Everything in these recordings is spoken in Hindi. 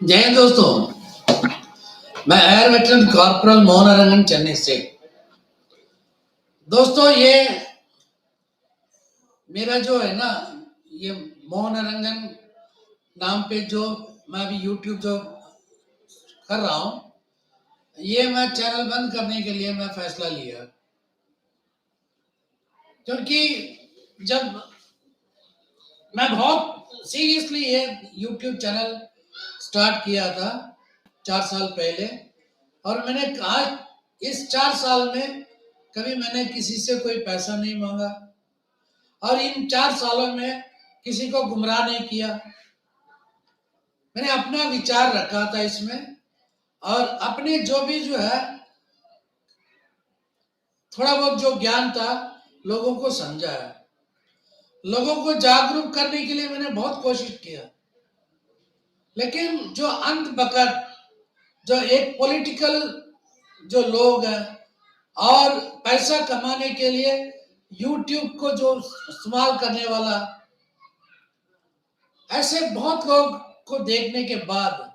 जय हिंद दोस्तों। मैं air veteran corporal Mohan Chennai से। दोस्तों ये मेरा जो है ना, ये मोहन नाम पे जो मैं अभी यूट्यूब जो कर रहा हूँ, ये मैं चैनल बंद करने के लिए मैं फैसला लिया। क्योंकि जब मैं बहुत सीरियसली ये यूट्यूब चैनल स्टार्ट किया था 4 साल पहले, और मैंने कहा इस 4 साल में कभी मैंने किसी से कोई पैसा नहीं मांगा, और इन 4 सालों में किसी को गुमराह नहीं किया। मैंने अपना विचार रखा था इसमें, और अपने जो है थोड़ा बहुत जो ज्ञान था लोगों को समझाया, लोगों को जागरूक करने के लिए मैंने बहुत कोशिश किया। लेकिन जो अंत बकट जो एक पॉलिटिकल जो लोग हैं और पैसा कमाने के लिए यूट्यूब को जो इस्तेमाल करने वाला, ऐसे बहुत लोग को देखने के बाद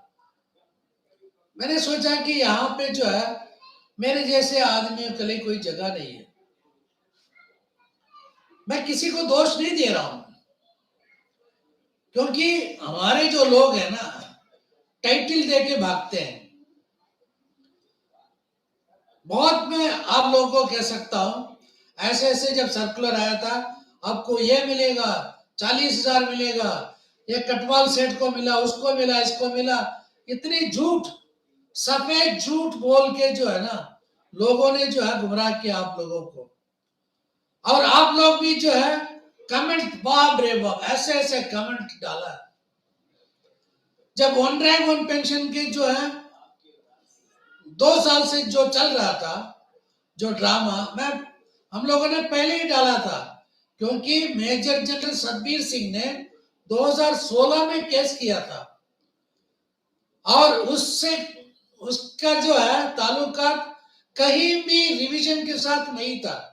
मैंने सोचा कि यहाँ पे जो है मेरे जैसे आदमियों के लिए कोई जगह नहीं है। मैं किसी को दोष नहीं दे रहा हूं, क्योंकि हमारे जो लोग हैं ना, टाइटल दे के भागते हैं। बहुत मैं आप लोगों को कह सकता हूं, ऐसे ऐसे जब सर्कुलर आया था, आपको ये मिलेगा, 40,000 मिलेगा, ये कटवाल सेठ को मिला, उसको मिला, इसको मिला, इतनी झूठ, सफेद झूठ बोल के जो है ना लोगों ने जो है गुमराह किया आप लोगों को। और आप लोग भी जो है कमेंट, बाप रे बाप, ऐसे ऐसे कमेंट डाला। जब वन रैंक वन पेंशन के जो है 2 साल से जो चल रहा था जो ड्रामा, मैं हम लोगों ने पहले ही डाला था, क्योंकि मेजर जनरल सतबीर सिंह ने 2016 में केस किया था, और उससे उसका जो है ताल्लुका कहीं भी रिवीजन के साथ नहीं था।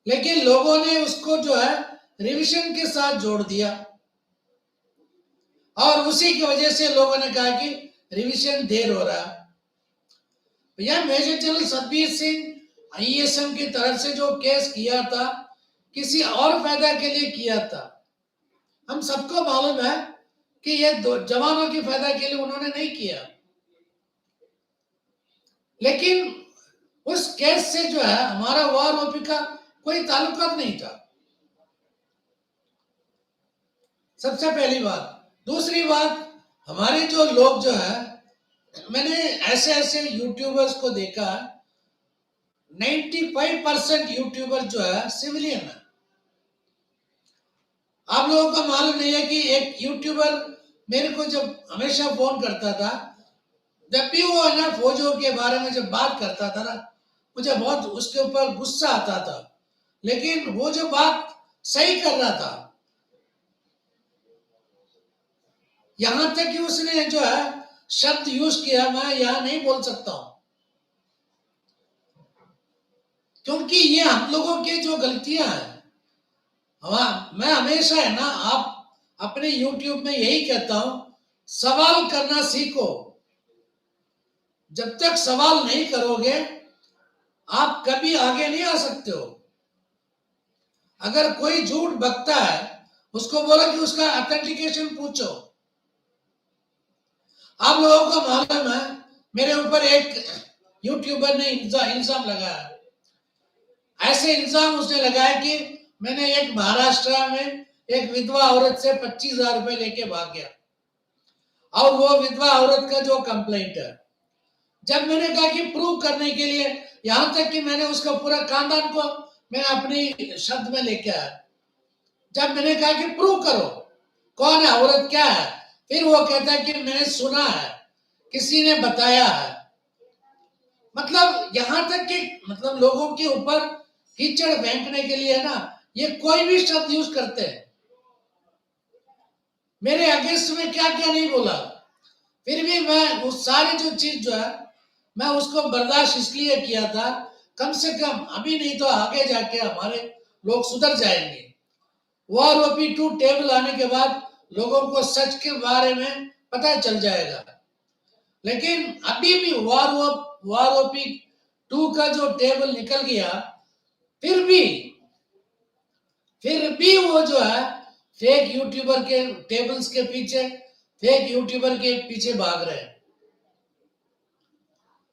लेकिन लोगों ने उसको जो है रिवीजन के साथ जोड़ दिया, और उसी की वजह से लोगों ने कहा कि रिवीजन देर हो रहा। यह major general Satbir Singh ISM की तरफ से जो केस किया था, किसी और फायदा के लिए किया था। हम सबको मालूम है कि ये जवानों की फायदा के लिए उन्होंने नहीं किया। लेकिन उस केस से जो है हमारा वार ओपी का कोई ताल्लुकात नहीं था, सबसे पहली बात। दूसरी बात, हमारे जो लोग जो है, मैंने ऐसे ऐसे यूट्यूबर्स को देखा, 95% यूट्यूबर जो है सिविलियन है। आप लोगों को मालूम नहीं है कि एक यूट्यूबर मेरे को जब हमेशा फोन करता था, जब भी वो है ना फौजों के बारे में जब बात करता था ना, मुझे बहुत उसके ऊपर गुस्सा आता था। लेकिन वो जो बात सही कर रहा था, यहां तक कि उसने जो है शब्द यूज किया, मैं यहां नहीं बोल सकता हूं, क्योंकि ये हम लोगों की जो गलतियां हैं। मैं हमेशा है ना, आप अपने यूट्यूब में यही कहता हूं, सवाल करना सीखो। जब तक सवाल नहीं करोगे आप कभी आगे नहीं आ सकते हो। अगर कोई झूठ बकता है, उसको बोलो कि उसका ऑथेंटिकेशन पूछो। आप लोगों को मालूम है, मेरे ऊपर एक यूट्यूबर ने इल्जाम लगाया। ऐसे इल्जाम उसने लगाया कि मैंने एक महाराष्ट्र में एक विधवा औरत से 25,000 रुपए लेके भाग गया, और वो विधवा औरत का जो कंप्लेंट है, जब मैंने कहा कि प्रूव करने के लिए, यहां तक कि मैंने उसका पूरा खानदान को मैं अपनी शब्द में लेके आया। जब मैंने कहा कि प्रूव करो कौन है, औरत क्या है, फिर वो कहता है कि मैंने सुना है, किसी ने बताया है। मतलब यहां तक कि मतलब लोगों के ऊपर कीचड़ फेंकने के लिए ना, ये कोई भी शब्द यूज करते हैं। मेरे अगेंस्ट में क्या क्या नहीं बोला, फिर भी मैं उस सारी जो चीज जो है मैं उसको बर्दाश्त इसलिए किया था, कम से कम अभी नहीं तो आगे जाके हमारे लोग सुधर जाएंगे। वॉर ओपी 2 टेबल आने के बाद लोगों को सच के बारे में पता चल जाएगा। लेकिन अभी भी वार 2 का जो टेबल निकल गया, फिर भी वो जो है फेक यूट्यूबर के टेबल्स के पीछे, फेक यूट्यूबर के पीछे भाग रहे हैं।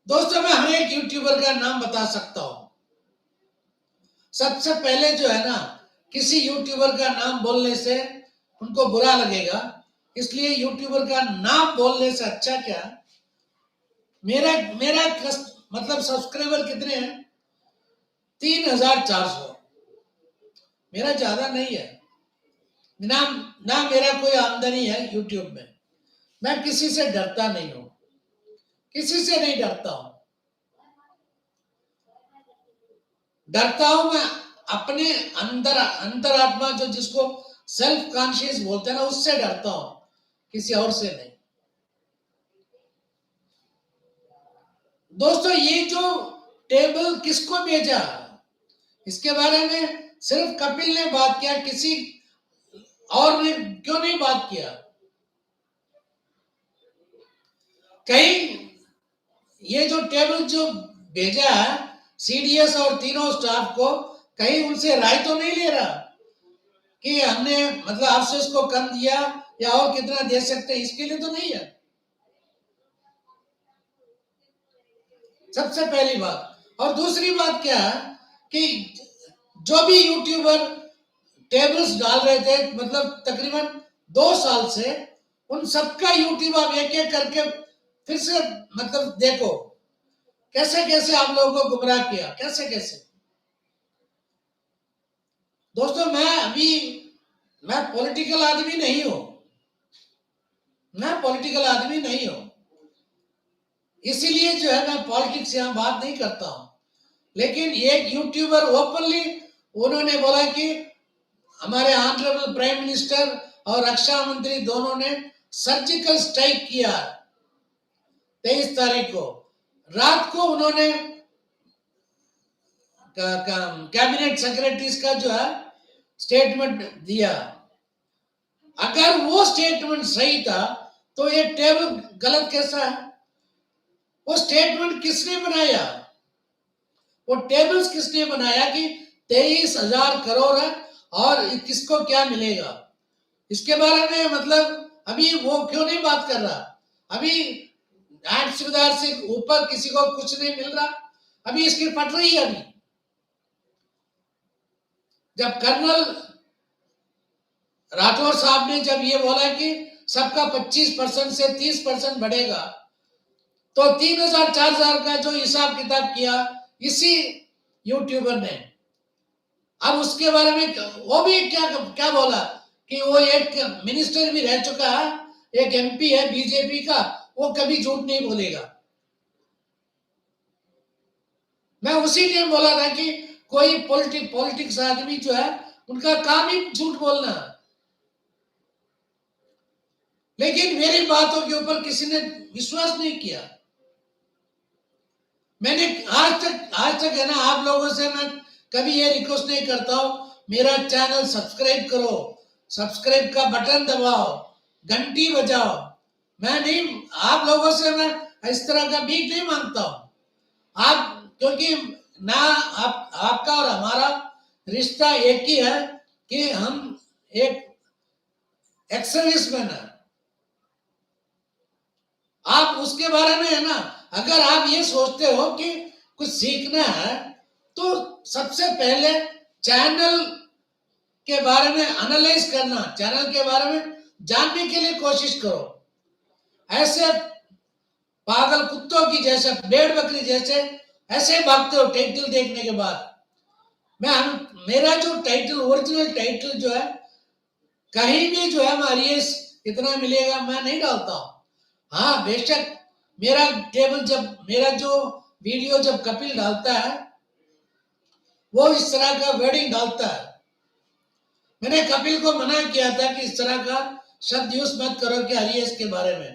दोस्तों, मैं हर एक यूट्यूबर का नाम बता सकता हूं। सबसे पहले जो है ना, किसी यूट्यूबर का नाम बोलने से उनको बुरा लगेगा, इसलिए यूट्यूबर का नाम बोलने से अच्छा क्या, मेरा मेरा मतलब सब्सक्राइबर कितने हैं? 3400। मेरा ज्यादा नहीं है ना, ना मेरा कोई आमदनी है यूट्यूब में। मैं किसी से डरता नहीं हूं, किसी से नहीं डरता हूं। डरता हूं मैं अपने अंतरात्मा, जो जिसको सेल्फ कॉन्शियस बोलते हैं ना, उससे डरता हूं, किसी और से नहीं। दोस्तों, ये जो टेबल किसको भेजा, इसके बारे में सिर्फ कपिल ने बात किया, किसी और ने क्यों नहीं बात किया? कहीं ये जो टेबल जो भेजा है सीडीएस और तीनों स्टाफ को, कहीं उनसे राय तो नहीं ले रहा कि हमने मतलब आपसे इसको कम दिया या और कितना दे सकते हैं? इसके लिए तो नहीं है। सबसे पहली बात। और दूसरी बात क्या है कि जो भी यूट्यूबर टेबल्स डाल रहे थे, मतलब तकरीबन 2 साल से, उन सबका यूट्यूब आप एक एक करके फिर से मतलब देखो, कैसे कैसे आप लोगों को गुमराह किया, कैसे कैसे। दोस्तों, मैं पॉलिटिकल आदमी नहीं हूं, मैं पॉलिटिकल आदमी नहीं हूं, इसीलिए जो है मैं पॉलिटिक्स यहां बात नहीं करता हूं। लेकिन एक यूट्यूबर ओपनली उन्होंने बोला कि हमारे ऑनरेबल प्राइम मिनिस्टर और रक्षा मंत्री दोनों ने सर्जिकल स्ट्राइक किया 23 तारीख को रात को। उन्होंने कैबिनेट सेक्रेटरीज का जो है स्टेटमेंट दिया। अगर वो स्टेटमेंट सही था तो ये टेबल गलत कैसा है? वो स्टेटमेंट किसने बनाया? वो टेबल्स किसने बनाया कि 23,000 करोड़ है और किसको क्या मिलेगा? इसके बारे में मतलब अभी वो क्यों नहीं बात कर रहा? अभी 8,000 से ऊपर किसी को कुछ नहीं मिल रहा, अभी इसकी पट रही है। अभी जब कर्नल राठौर साहब ने जब ये बोला कि सबका 25% से 30% बढ़ेगा, तो 3,000 4,000 का जो हिसाब किताब किया इसी यूट्यूबर ने। अब उसके बारे में वो भी क्या क्या बोला कि वो एक मिनिस्टर भी रह चुका है, एक एमपी है बीजेपी का, वो कभी झूठ नहीं बोलेगा। मैं उसी टाइम बोला था कि कोई पॉलिटिक्स आदमी जो है उनका काम ही झूठ बोलना, लेकिन मेरी बातों के ऊपर किसी ने विश्वास नहीं किया। मैंने आज तक है ना, आप लोगों से मैं कभी ये रिक्वेस्ट नहीं करता हूं, मेरा चैनल सब्सक्राइब करो, सब्सक्राइब का बटन दबाओ, घंटी बजाओ। मैं नहीं, आप लोगों से मैं इस तरह का भीख नहीं मांगता हूं। आप, क्योंकि ना आपका और हमारा रिश्ता एक ही है कि हम एक एक्स-सर्विसमैन है। आप उसके बारे में है ना, अगर आप ये सोचते हो कि कुछ सीखना है तो सबसे पहले चैनल के बारे में एनालाइज करना, चैनल के बारे में जानने के लिए कोशिश करो। ऐसे पागल कुत्तों की जैसे, भेड़ बकरी जैसे ऐसे भागते हो टाइटल देखने के बाद। मेरा जो टाइटल, ओरिजिनल टाइटल जो है, कहीं भी जो है हमारी इतना मिलेगा मैं नहीं डालता हूं। हाँ, बेशक मेरा टेबल जब, मेरा जो वीडियो जब कपिल डालता है वो इस तरह का वर्डिंग डालता है। मैंने कपिल को मना किया था कि इस तरह का शब्द यूज मत करो कि आरएस के बारे में।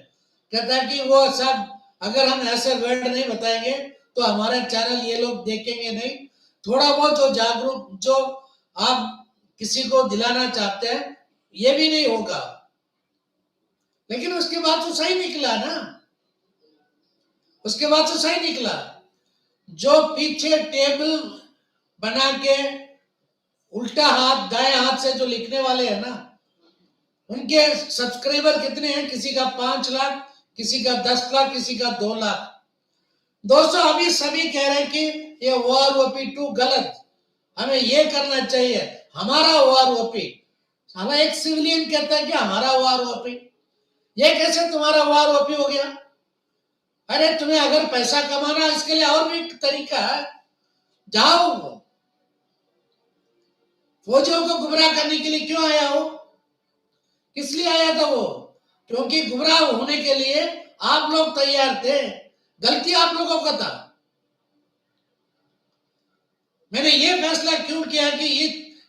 कहता है कि वो सब अगर हम ऐसे वर्ड नहीं बताएंगे तो हमारा चैनल ये लोग देखेंगे नहीं। थोड़ा बहुत जो जागरूक, जो आप किसी को दिलाना चाहते हैं, ये भी नहीं होगा। लेकिन उसके बाद तो सही निकला ना, उसके बाद तो सही निकला। जो पीछे टेबल बना के उल्टा हाथ दाएं हाथ से जो लिखने वाले हैं ना, उनके सब्सक्राइबर कितने हैं? किसी का 5 लाख, किसी का 10 लाख, किसी का 2 लाख। दोस्तों अभी सभी कह रहे हैं कि ये OROP2 गलत, हमें ये करना चाहिए, हमारा OROP। हमें एक सिविलियन कहता है कि हमारा OROP, ये कैसे तुम्हारा OROP हो गया? अरे तुम्हें अगर पैसा कमाना, इसके लिए और भी तरीका है, जाओ। फौजियों को गुमराह करने के लिए क्यों आया हो? किस लिए आया था वो? क्योंकि गुमराह होने के लिए आप लोग तैयार थे, गलती आप लोगों का था। मैंने ये फैसला क्यों किया कि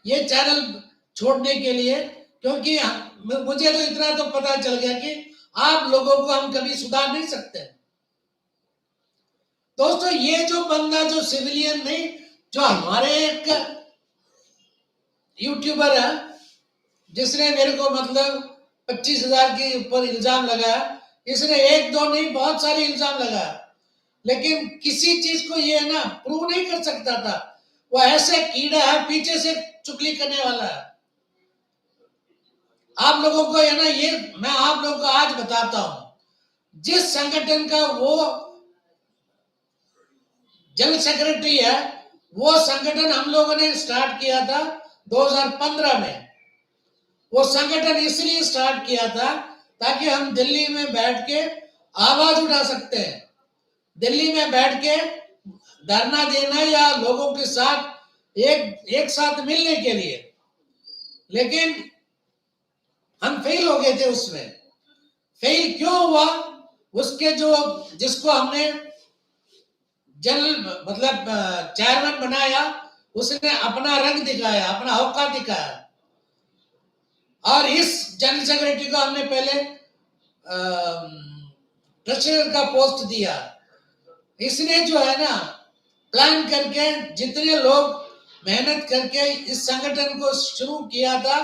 ये चैनल छोड़ने के लिए, क्योंकि मुझे तो इतना तो पता चल गया कि आप लोगों को हम कभी सुधार नहीं सकते। दोस्तों ये जो बंदा, जो सिविलियन नहीं, जो हमारे एक यूट्यूबर है, जिसने मेरे को मतलब 25,000 के ऊपर इल्जाम लगाया, इसने एक दो नहीं बहुत सारे इल्जाम लगाया, लेकिन किसी चीज को ये ना प्रूव नहीं कर सकता था। वो ऐसे कीड़ा है, पीछे से चुगली करने वाला है। आप लोगों को है ना, ये मैं आप लोगों को आज बताता हूं, जिस संगठन का वो जनरल सेक्रेटरी है, वो संगठन हम लोगों ने स्टार्ट किया था 2015 में। वो संगठन इसलिए स्टार्ट किया था ताकि हम दिल्ली में बैठ के आवाज उठा सकते हैं, दिल्ली में बैठ के धरना देना या लोगों के साथ एक साथ मिलने के लिए। लेकिन हम फेल हो गए थे उसमें। फेल क्यों हुआ? उसके जो जिसको हमने जनरल मतलब चेयरमैन बनाया, उसने अपना रंग दिखाया, अपना औकात दिखाया। और इस जनरल सेक्रेटरी को हमने पहले ट्रेजरर का पोस्ट दिया। इसने जो है ना प्लान करके, जितने लोग मेहनत करके इस संगठन को शुरू किया था,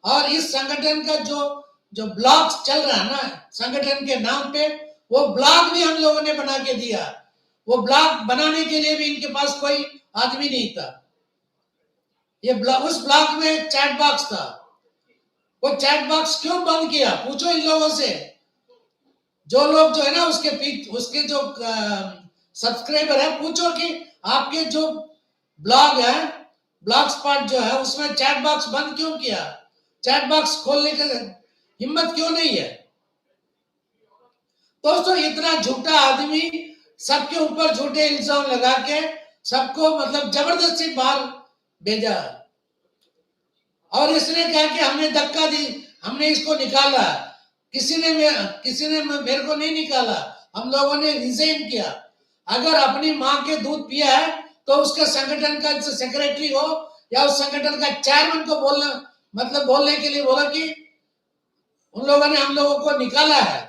और इस संगठन का जो ब्लॉग चल रहा है ना संगठन के नाम पे, वो ब्लॉग भी हम लोगों ने बना के दिया। वो ब्लॉग बनाने के लिए भी इनके पास कोई आदमी नहीं था। ये उस ब्लॉग में चैट बॉक्स था, वो चैट बॉक्स क्यों बंद किया? पूछो इन लोगों से। जो लोग जो है ना उसके जो सब्सक्राइबर है, पूछो कि आपके जो ब्लॉग है, ब्लॉग स्पॉट जो है, उसमें चैट बॉक्स बंद क्यों किया? चैट बॉक्स खोलने की हिम्मत क्यों नहीं है? दोस्तों इतना झूठा आदमी, सबके ऊपर झूठे इल्जाम लगा के सबको मतलब जबरदस्ती बाहर भेजा। और इसने कहा कि हमने धक्का दी, हमने इसको निकाला। किसी ने मेरे को नहीं निकाला, हम लोगों ने रिजाइन किया। अगर अपनी माँ के दूध पिया है तो उसके संगठन का सेक्रेटरी हो या उस संगठन का चेयरमैन को बोलने के लिए बोला कि उन लोगों ने हम लोगों को निकाला है।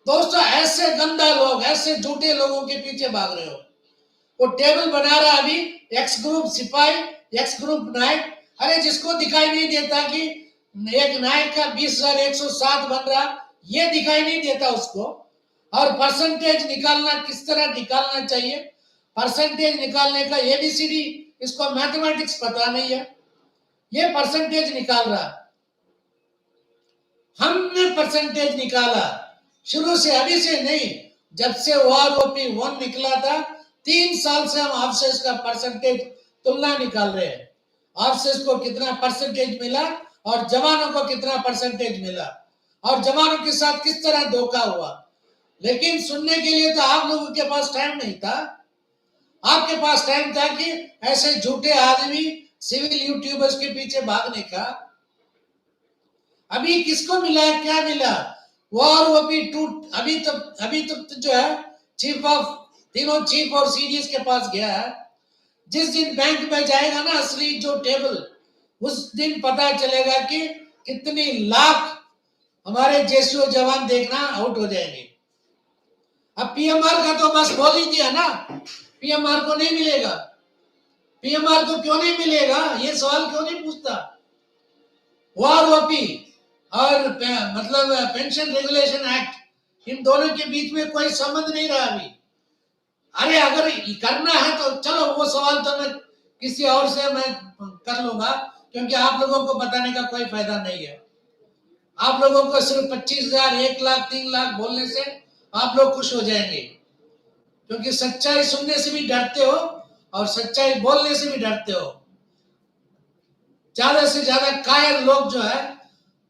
दोस्तों ऐसे गंदा लोग, ऐसे झूठे लोगों के पीछे भाग रहे हो। वो टेबल बना रहा अभी, एक्स ग्रुप सिपाही, एक्स ग्रुप नायक। अरे जिसको दिखाई नहीं देता कि एक नायक का 20,107 बन रहा, ये दिखाई नहीं देता उसको। और परसेंटेज निकालना किस तरह निकालना चाहिए, परसेंटेज निकालने का ABCD इसको मैथमेटिक्स पता नहीं है, ये परसेंटेज निकाल रहा। हमने परसेंटेज निकाला शुरू से, अभी से नहीं, जब से OROP1 निकला था 3 साल से हम ऑफसेस का परसेंटेज तुलना निकाल रहे हैं। ऑफसेस को कितना परसेंटेज मिला और जवानों को कितना परसेंटेज मिला, और जवानों के साथ किस तरह धोखा हुआ। लेकिन सुनने के लिए तो आप लोगों के पास टाइम नहीं था। आपके पास टाइम था कि ऐसे झूठे आदमी सिविल यूट्यूबर्स के पीछे भागने का। अभी किसको मिला है, क्या मिला? OROP2 अभी तक जो है तीनों चीफ और CDS के पास गया है। जिस दिन बैंक में जाएगा ना असली जो टेबल, उस दिन पता चलेगा कि कितनी लाख हमारे JSO जवान देखना आउट हो जाएंगे। अब PMR का तो बस बोल ही दिया ना, PMR को नहीं मिलेगा। PMR को क्यों नहीं मिलेगा, ये सवाल क्यों नहीं पूछता? OROP और मतलब पेंशन रेगुलेशन एक्ट, इन दोनों के बीच में कोई संबंध नहीं रहा अभी। अरे अगर करना है तो चलो, वो सवाल तो मैं किसी और से मैं कर लूंगा, क्योंकि आप लोगों को बताने का कोई फायदा नहीं है। आप लोगों को सिर्फ 25,000, 1,00,000, 3,00,000 बोलने से आप लोग खुश हो जाएंगे, क्योंकि सच्चाई सुनने से भी डरते हो और सच्चाई बोलने से भी डरते हो। ज्यादा से ज्यादा कायर लोग जो है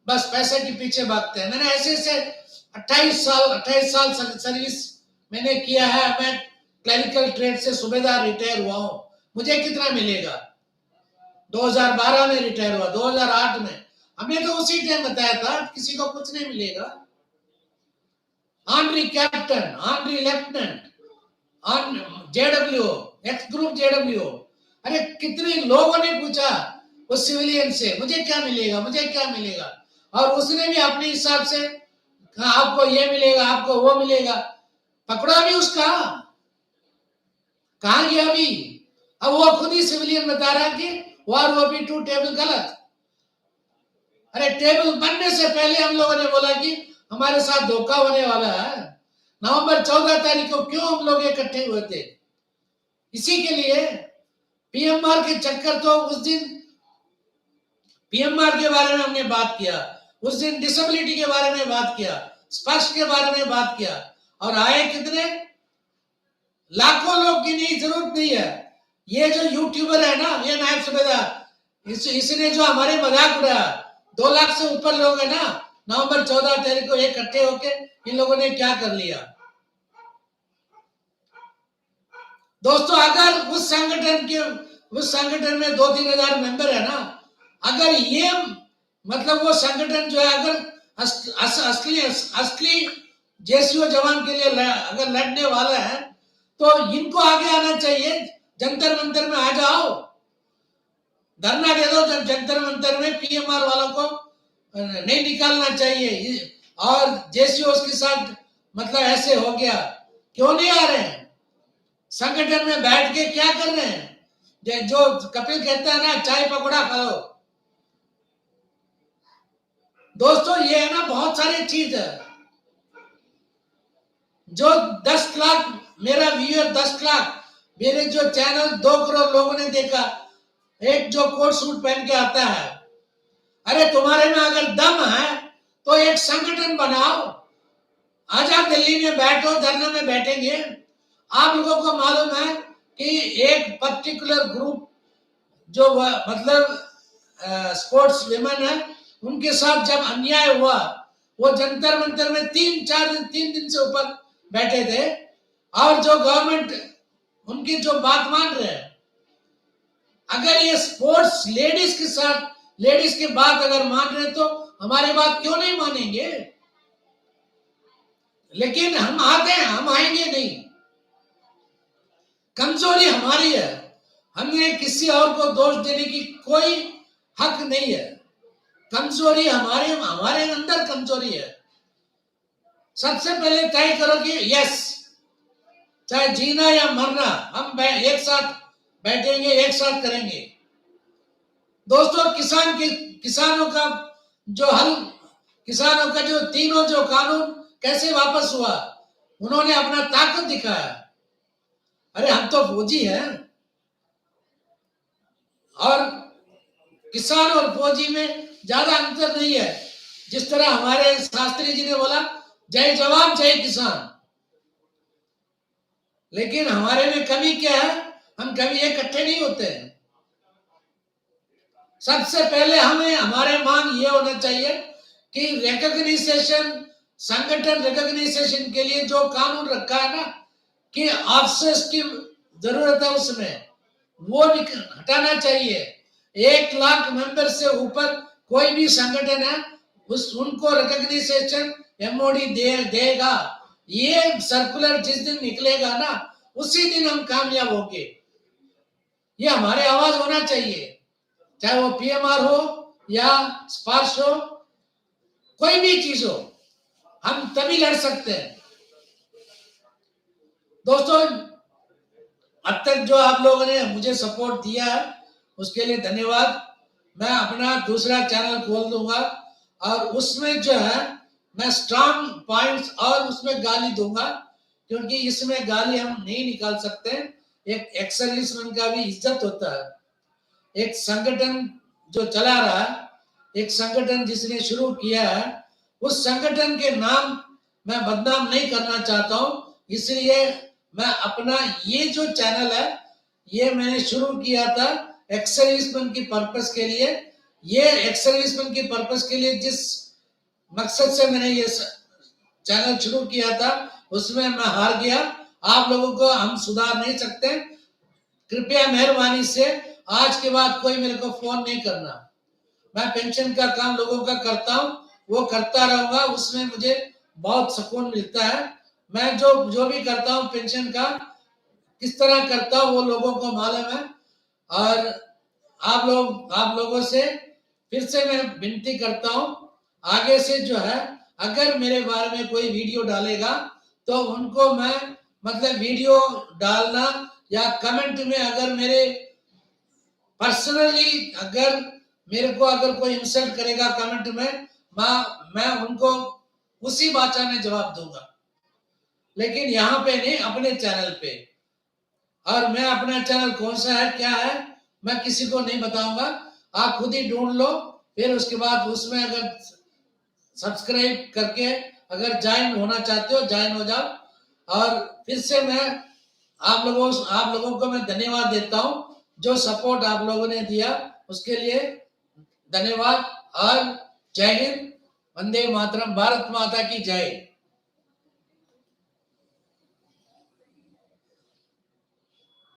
बस पैसे के पीछे भागते हैं। मैंने ऐसे 28 साल सर्विस मैंने किया है। मैं क्लरिकल ट्रेड से सूबेदार रिटायर हुआ हूं। मुझे कितना मिलेगा? 2012 में रिटायर हुआ, 2008 में। हमने तो उसी टाइम बताया था किसी को कुछ नहीं मिलेगा। Honorary captain, honorary lieutenant, on JW, x group JW. अरे कितने लोगों ने पूछा उस सिविलियन से, मुझे क्या मिलेगा, मुझे क्या मिलेगा, और उसने भी अपने हिसाब से कहा आपको ये मिलेगा, आपको वो मिलेगा। पकड़ा भी उसका, कहां गया अभी? अब वो खुद ही सिविलियन बता रहा कि WROP 2 टेबल गलत। अरे टेबल बनने से पहले हम लोगों ने बोला कि हमारे साथ धोखा होने वाला है। नवंबर 14 तारीख को क्यों हम लोग इकट्ठे हुए थे? इसी के लिए। पीएमआर के चक्कर, तो उस दिन पीएमआर के बारे में हमने बात किया, उस दिन डिसेबिलिटी के बारे में बात किया, स्पष्ट के बारे में बात किया, और आए कितने? लाखों लोग की नहीं, जरूरत नहीं है। ये जो यूट्यूबर है ना, ये नायब सूबेदार, इसने जो हमारे मजाक उड़ाया, 2 लाख से ऊपर लोग है ना, नवंबर 14 तारीख को इकट्ठे होके इन लोगों ने क्या कर लिया? दोस्तों, अगर उस संगठन में 2-3 हजार मेंबर है ना, अगर ये मतलब वो संगठन जो है अगर असली जेसीओ जवान के लिए अगर लड़ने वाला है, तो इनको आगे आना चाहिए। जंतर मंतर में आ जाओ, धरना दे दो जंतर मंतर में, पीएमआर वालों को नहीं निकालना चाहिए। और जेसीओ के साथ मतलब ऐसे हो गया, क्यों नहीं आ रहे हैं? संगठन में बैठ के क्या कर रहे हैं? जो कपिल कहता है ना, चाय पकौड़ा खाओ। दोस्तों, ये है ना, बहुत सारी चीज है। जो 10 लाख मेरा व्यूअर, 10 लाख मेरे जो चैनल 2 करोड़ लोगों ने देखा, एक जो कोट सूट पहन के आता है। अरे तुम्हारे में अगर दम है तो एक संगठन बनाओ, आज आप दिल्ली में बैठो, धरना में बैठेंगे। आप लोगों को मालूम है कि एक पर्टिकुलर ग्रुप जो मतलब स्पोर्ट्स विमेन है, उनके साथ जब अन्याय हुआ, वो जंतर मंतर में 3 दिन से ऊपर बैठे थे, और जो गवर्नमेंट उनकी जो बात मान रहे हैं, अगर ये स्पोर्ट्स लेडीज के साथ, लेडीज की बात अगर मान रहे तो हमारी बात क्यों नहीं मानेंगे? लेकिन हम आते हैं, हम आएंगे नहीं। कमजोरी हमारी है, हमें किसी और को दोष देने की कोई हक नहीं है। कमजोरी हमारे अंदर कमजोरी है। सबसे पहले तय करो कि यस, चाहे जीना या मरना, हम एक साथ बैठेंगे, एक साथ करेंगे। दोस्तों, किसानों का जो हल, किसानों का जो तीनों जो कानून कैसे वापस हुआ, उन्होंने अपना ताकत दिखाया। अरे हम तो फौजी हैं, और किसान और फौजी में ज्यादा अंतर नहीं है। जिस तरह हमारे शास्त्री जी ने बोला, जय जवान जय किसान। लेकिन हमारे में कमी क्या है? हम कभी इकट्ठे नहीं होते हैं। सबसे पहले हमें, हमारे मांग ये होना चाहिए कि रिकॉग्निशन, संगठन रिकॉग्निशन के लिए जो कानून रखा है ना कि ऑफिसर्स की जरूरत है, उसमें वो हटाना चाहिए। 1 लाख मेंबर से ऊपर कोई भी संगठन है, उनको रिकॉग्निशन एमओडी देगा। ये सर्कुलर जिस दिन निकलेगा ना, उसी दिन हम कामयाब होंगे। ये हमारे आवाज होना चाहिए, चाहे वो पीएमआर हो या स्पार्श हो, कोई भी चीज हो, हम तभी लड़ सकते हैं। दोस्तों, अब तक जो आप लोगों ने मुझे सपोर्ट दिया है, उसके लिए धन्यवाद। मैं अपना दूसरा चैनल खोल दूंगा, और उसमें जो है मैं स्ट्रांग पॉइंट्स और उसमें गाली दूंगा, क्योंकि इसमें गाली हम नहीं निकाल सकते। एक एक्स सर्विसमैन का भी इज्जत होता है। एक संगठन जो चला रहा है, एक संगठन जिसने शुरू किया है, उस संगठन के नाम मैं बदनाम नहीं करना चाहता हूं, इसलिए मैं अपना ये जो चैनल है ये मैंने शुरू किया था एक्स सर्विसमैन की पर्पस के लिए। ये एक्स सर्विसमैन की पर्पस के लिए जिस मकसद से मैंने ये चैनल शुरू किया था उसमें मैं हार गया। आप लोगों को हम सुधार नहीं सकते। कृपया मेहरबानी से आज के बाद कोई मेरे को फोन नहीं करना। मैं पेंशन का काम लोगों का करता हूँ, वो करता रहूंगा, उसमें मुझे बहुत सुकून मिलता है। मैं जो भी करता हूँ पेंशन का किस तरह करता हूँ वो लोगों को मालूम है। और आप लोगों से फिर से मैं विनती करता हूँ, आगे से जो है अगर मेरे बारे में कोई वीडियो डालेगा तो उनको मैं मतलब वीडियो डालना या कमेंट में अगर मेरे पर्सनली अगर मेरे को अगर कोई इंसल्ट करेगा कमेंट में, मैं उनको उसी भाषा में जवाब दूंगा, लेकिन यहाँ पे नहीं, अपने चैनल पे। और मैं अपना चैनल कौन सा है क्या है मैं किसी को नहीं बताऊंगा, आप खुद ही ढूंढ लो। फिर उसके बाद उसमें अगर सब्सक्राइब करके अगर ज्वाइन होना चाहते हो ज्वाइन हो जाओ। और फिर से मैं आप लोगों को मैं धन्यवाद देता हूं, जो सपोर्ट आप लोगों ने दिया उसके लिए धन्यवाद। और जय हिंद, वंदे मातरम, भारत माता की जय।